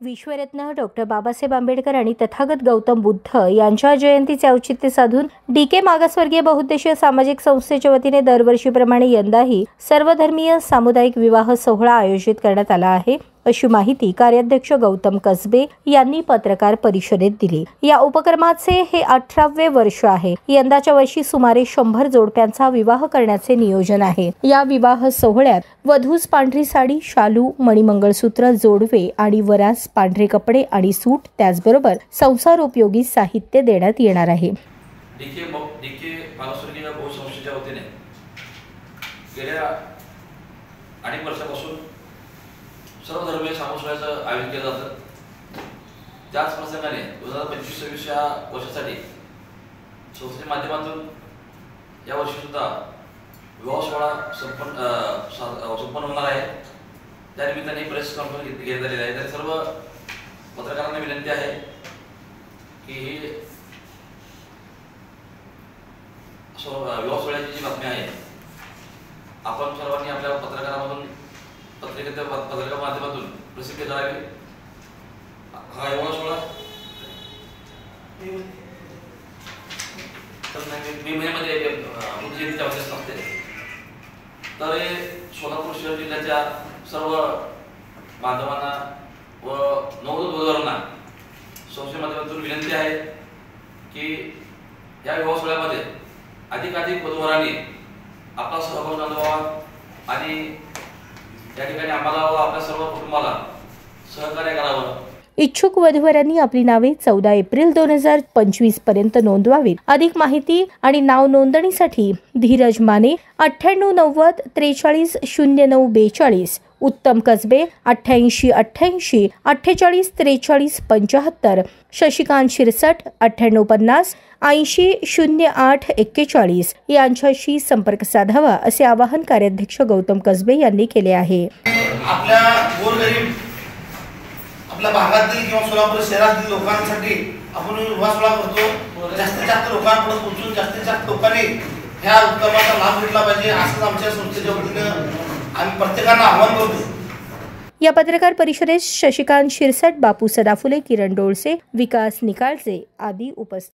विश्वरत्न doctor Babasaheb Ambedkar आणि तथागत गौतम बुद्ध यांच्या जयंतीचे औचित्य साधून डीके मागासवर्गीय बहुउद्देशीय सामाजिक संस्थेच्या वतीने दरवर्षीप्रमाणे यंदाही सर्वधर्मीय सामुदायिक विवाह सोहळा आयोजित करण्यात आला आहे, अशी माहिती कार्याध्यक्ष गौतम कसबे यांनी पत्रकार परिषदेत दिली। या उपक्रमाचे हे 18वे वर्ष आहे। यंदाच्या वर्षी सुमारे 100 जोडप्यांचा विवाह करण्याचे नियोजन आहे। या विवाह सोहळ्यात वधूस पांढरी साडी, शालू, मणिमंगळसूत्र, जोडवे आणि वरास पांढरे कपडे आणि सूट, त्याचबरोबर संसार उपयोगी साहित्य देण्यात येणार आहे। डीके मागासवर्गीय बहुसंस्थेच्या वतीने गेल्या अनेक वर्षापासून सर्वधर्मीय सामुदायाचं आयोजन केलं जातं। त्याच प्रसंगाने 2025-26 या वर्षासाठी संस्थेच्या माध्यमातून या वर्षी सुद्धा विवाह सोहळा संपन्न होणार आहे। त्या निमित्ताने प्रेस कॉन्फरन्स घेण्यात आलेली आहे। तर सर्व पत्रकारांना विनंती आहे की ही विवाह सोहळ्याची जी बातमी आहे आपण सर्वांनी आपल्या पत्रकारामधून पत्रकार माध्यमातून प्रसिद्ध करावी। हा विवाह सोहळा मे महिन्यामध्ये बुद्ध जयंतीच्या वेळेस असते। तर सोलापूर शहर जिल्ह्याच्या सर्व बांधवांना व नववधू वधूवरांना संस्थेच्या माध्यमातून विनंती आहे की या विवाह सोहळ्यामध्ये अधिकाधिक वधूवरांनी आपला सहभाग नोंदवावा आणि या ठिकाणी आम्हाला व आपल्या सर्व कुटुंबाला सहकार्य करावं। इच्छुक वधूवरांनी आपली नावे 14 एप्रिल 2025 पर्यंत नोंदवावीत। अधिक माहिती आणि नाव नोंदणीसाठी धीरज माने 9890 43 09 42, उत्तम कसबे 88 88 48 43 75, शशिकांत शिरसट 9850 80 08 41 यांच्याशी संपर्क साधावा, असे आवाहन कार्याध्यक्ष गौतम कसबे यांनी केले आहे। आपल्या गोरगरीब आपल्या भागातील किंवा सोलापूर शहरातील लोकांसाठी आपण विवाह सोहळा करतो। जास्तीत जास्त लोकांपर्यंत पोहोचून जास्तीत जास्त लोकांनी ह्या उपक्रमाचा लाभ घेतला पाहिजे, असंच आमच्या संस्थेच्या वतीनं आम्ही प्रत्येकांना आवाहन करतो। या पत्रकार परिषदेत शशिकांत शिरसट, बापू सदाफुले, किरण डोळसे, विकास निकाळजे आदी उपस्थित।